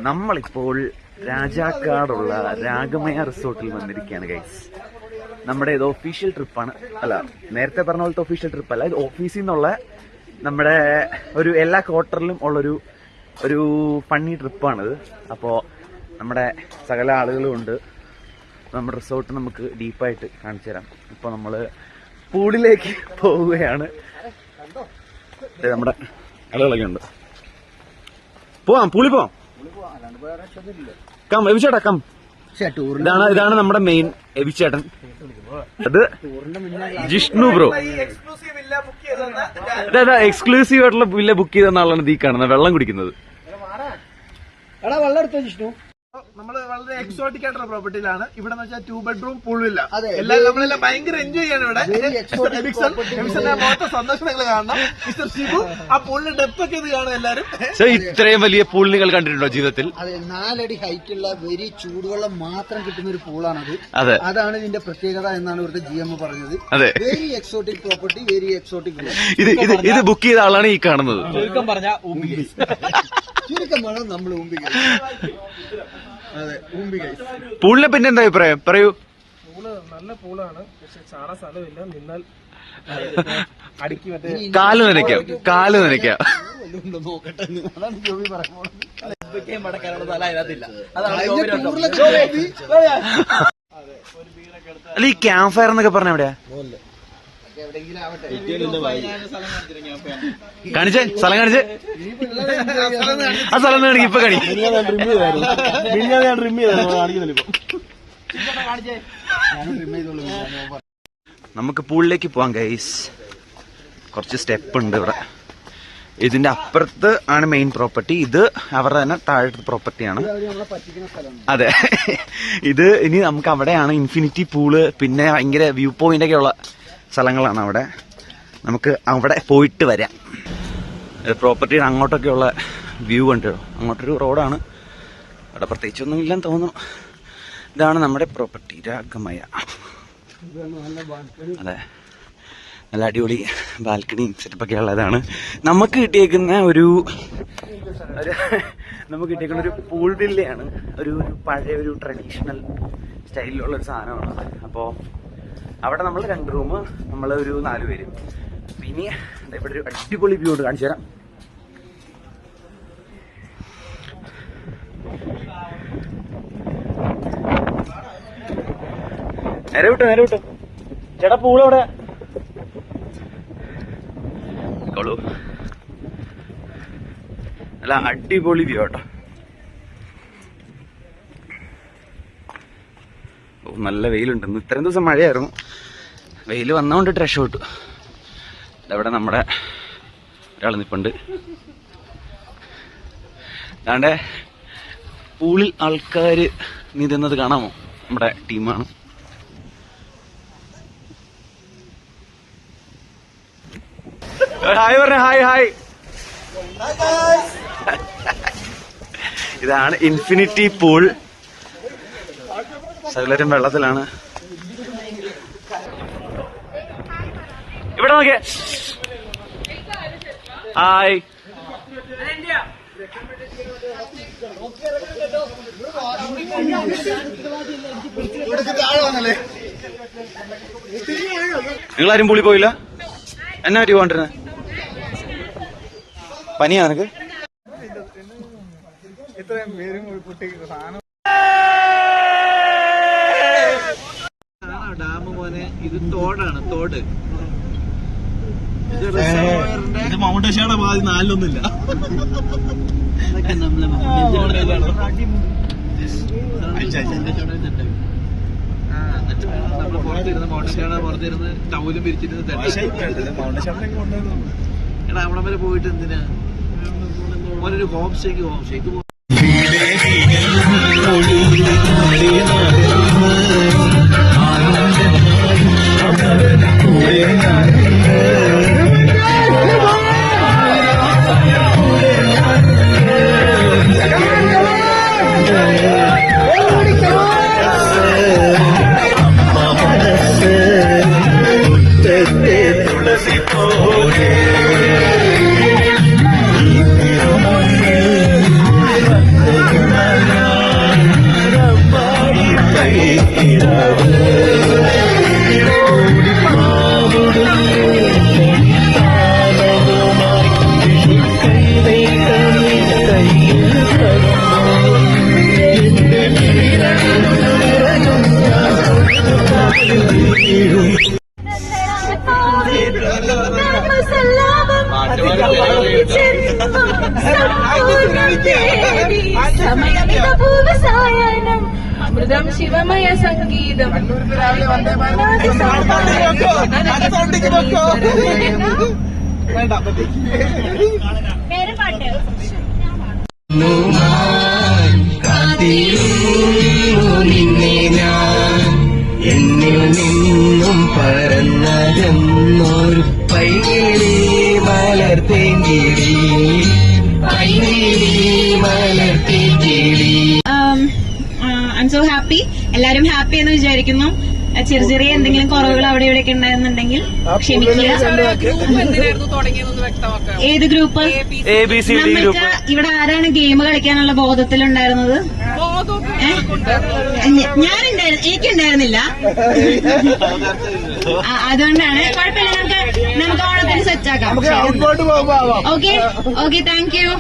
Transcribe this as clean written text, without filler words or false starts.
നമ്മളിപ്പോൾ രാജാക്കാടുള്ള രാഗമയ റിസോർട്ടിൽ വന്നിരിക്കുകയാണ് ഗൈസ്. നമ്മുടെ ഇത് ഒഫീഷ്യൽ ട്രിപ്പാണ്. അല്ല, നേരത്തെ പറഞ്ഞ പോലത്തെ ഒഫീഷ്യൽ ട്രിപ്പ് അല്ല, ഇത് ഓഫീസിൽ നിന്നുള്ള നമ്മുടെ ഒരു എല്ലാ ക്വാർട്ടറിലും ഉള്ളൊരു ഫണ്ണി ട്രിപ്പാണിത്. അപ്പോൾ നമ്മുടെ സകല ആളുകളും ഉണ്ട്. നമ്മുടെ റിസോർട്ട് നമുക്ക് ഡീപ്പായിട്ട് കാണിച്ചു തരാം. ഇപ്പോൾ നമ്മൾ പൂളിലേക്ക് പോവുകയാണ്. നമ്മുടെ ആളുകളൊക്കെ ഉണ്ട്. പോവാം, പൂളി പോവാം. കം എവിച്ചേട്ടാ, കം. ഇതാണ് നമ്മുടെ മെയിൻ എവിച്ചേട്ടൻ. അത് ജിഷ്ണു ബ്രോ. അതെ, എക്സ്ക്ലൂസീവ് ആയിട്ടുള്ള വില്ല ബുക്ക് ചെയ്തെന്ന ആളാണ് ഈ കാണുന്നത്, വെള്ളം കുടിക്കുന്നത്. വെള്ളം എടുത്തോ ജിഷ്ണു? നമ്മള് വളരെ എക്സോട്ടിക് ആയിട്ടുള്ള പ്രോപ്പർട്ടിയിലാണ്. ഇവിടെ വെച്ചാൽ 2 ബെഡ്റൂം പൂളില്ല. എല്ലാവരും നമ്മളെല്ലാം ഭയങ്കര എൻജോയ് ചെയ്യാണ് ഇവിടെ. മൊത്തം സന്തോഷങ്ങൾ കാണണം. മിസ്റ്റർ ഷിബു ആ പൂളിന്റെ ഡെപ്ത് ഒക്കെ ഇത് കാണും എല്ലാരും. ഇത്രയും വലിയ പൂൾ നിങ്ങൾ കണ്ടിട്ടുണ്ടോ ജീവിതത്തിൽ? അതെ, 4 അടി ഹൈറ്റ് ഉള്ള വെരി ചൂടുവെള്ളം മാത്രം കിട്ടുന്ന ഒരു പൂളാണത്. അതെ, അതാണ് ഇതിന്റെ പ്രത്യേകത എന്നാണ് ഇവിടുത്തെ GM പറഞ്ഞത്. അതെ, very exotic property, very exotic. ഇത് ബുക്ക് ചെയ്ത ആളാണ് ഈ കാണുന്നത്. ചുരുക്കം പറഞ്ഞാൽ ചുരുക്കം വേണം നമ്മൾ പൂളിനെ പിന്നെ എന്താ അഭിപ്രായം പറയൂ? പൂള് നല്ല പൂളാണ്, പക്ഷെ ചാടാൻ സ്ഥലമില്ല. നിന്നാൽ അടിക്ക് മറ്റേ കാല് നനയ്ക്കാം. നോക്കട്ടെ, അതാണ് ജോബി പറയുന്നത്. അല്ല, ഈ ക്യാമ്പ് ഫയർ എന്നൊക്കെ പറഞ്ഞ എവിടെയാ? കാണിച്ചേ, സ്ഥലം കാണിച്ചേ. ആ സ്ഥലം കാണിക്കും, ഇപ്പൊ കാണിക്കും. നമുക്ക് പൂളിലേക്ക് പോവാം ഗൈസ്. കുറച്ച് സ്റ്റെപ്പ് ഉണ്ട് ഇവിടെ. ഇതിന്റെ അപ്പുറത്ത് ആണ് മെയിൻ പ്രോപ്പർട്ടി. ഇത് അവരുടെ തന്നെ താഴത്തെ പ്രോപ്പർട്ടിയാണ്. അതെ, ഇത് ഇനി നമുക്ക് അവിടെയാണ് ഇൻഫിനിറ്റി പൂള്, പിന്നെ ഭയങ്കര വ്യൂ പോയിന്റ് ഒക്കെ ഉള്ള സ്ഥലങ്ങളാണ് അവിടെ. നമുക്ക് അവിടെ പോയിട്ട് വരാം. പ്രോപ്പർട്ടിയുടെ അങ്ങോട്ടൊക്കെയുള്ള വ്യൂ ഉണ്ട്. അങ്ങോട്ടൊരു റോഡാണ്, അവിടെ പ്രത്യേകിച്ചൊന്നും ഇല്ലെന്ന് തോന്നുന്നു. ഇതാണ് നമ്മുടെ പ്രോപ്പർട്ടി രാഗമയ. അതെ, നല്ല അടിപൊളി ബാൽക്കണിയും സെറ്റപ്പൊക്കെ ഉള്ളതാണ്. നമുക്ക് കിട്ടിയേക്കുന്ന ഒരു പൂൾ വില്ലയാണ്. ഒരു പഴയ ഒരു ട്രഡീഷണൽ സ്റ്റൈലിലുള്ള ഒരു സാധനമാണ്. അപ്പോൾ അവിടെ നമ്മൾ 2 റൂം, നമ്മൾ ഒരു 4 പേര്. പിന്നെ ഇവിടെ ഒരു അടിപൊളി വ്യൂ ഉണ്ട്, കാണിച്ചു തരാം. നേരെ വിട്ടു ചേട്ടാ, പൂളെവിടെ? നല്ല അടിപൊളി വ്യൂ കേട്ടോ. നല്ല വെയിലുണ്ട്. ഇത്രയും ദിവസം മഴയായിരുന്നു. വെയിൽ വന്നോണ്ടിട്ട് രക്ഷപ്പെട്ടു. ഇവിടെ നമ്മുടെ ഒരാൾ നിൽപ്പുണ്ട്. അതാണ്ട് പൂളിൽ ആൾക്കാര് നീന്തുന്നത് കാണാമോ? നമ്മുടെ ടീമാണ്. ഹായ് പറഞ്ഞ, ഹായ്. ഇതാണ് ഇൻഫിനിറ്റി പൂൾ. സകലരും വെള്ളത്തിലാണ്. ഇവിടെ നോക്കിയേ, ഹായ്. നിങ്ങളാരും പൂളി പോയില്ല? എന്നാ പറ്റി പോകണ്ടിരുന്നത്? പനിയാ നിനക്ക്? ഡാം പോലെ ഇത് തോടാണ്, തോട്. ഇത് മൗണ്ടേശ്വരുടെ പാതി 4-ഒന്നുമില്ല. നമ്മള് പുറത്തിരുന്ന് മൗണ്ടേശ്വരുടെ പുറത്തിരുന്ന് ടൗലും പിരിച്ചിരുന്ന് എടാ, അവിടെ വരെ പോയിട്ട് എന്തിനാ? ഒരു ഹോം സ്റ്റേക്ക് സമയമിതപൂർവസായാഹ്നം അമൃതം ശിവമയ സംഗീതം പേര് പാട്ട് നിന്നെ ഞാൻ എന്നിൽ നിന്നും പറന്നതെന്നൊരു പൈകിളി മലർത്തേങ്കിളി മലർത്തേങ്കിളി. I am so happy. എല്ലാരും ഹാപ്പി എന്ന് വിചാരിക്കുന്നു. ചെറിയ ചെറിയ എന്തെങ്കിലും കുറവുകൾ അവിടെ ഇവിടെയൊക്കെ ഉണ്ടായിരുന്നുണ്ടെങ്കിൽ ക്ഷമിക്കുക. ഏത് ഗ്രൂപ്പ്? ABCD നമ്മൾക്ക് ഗ്രൂപ്പ്. ഇവിടെ ആരാണ് ഗെയിം കളിക്കാനുള്ള ബോധത്തിലുണ്ടായിരുന്നത്? എനിക്കുണ്ടായിരുന്നില്ല. അതുകൊണ്ടാണ്. കുഴപ്പമില്ല, നമുക്ക് ഓണത്തിന് സെറ്റ് ആക്കാം. Okay thank you.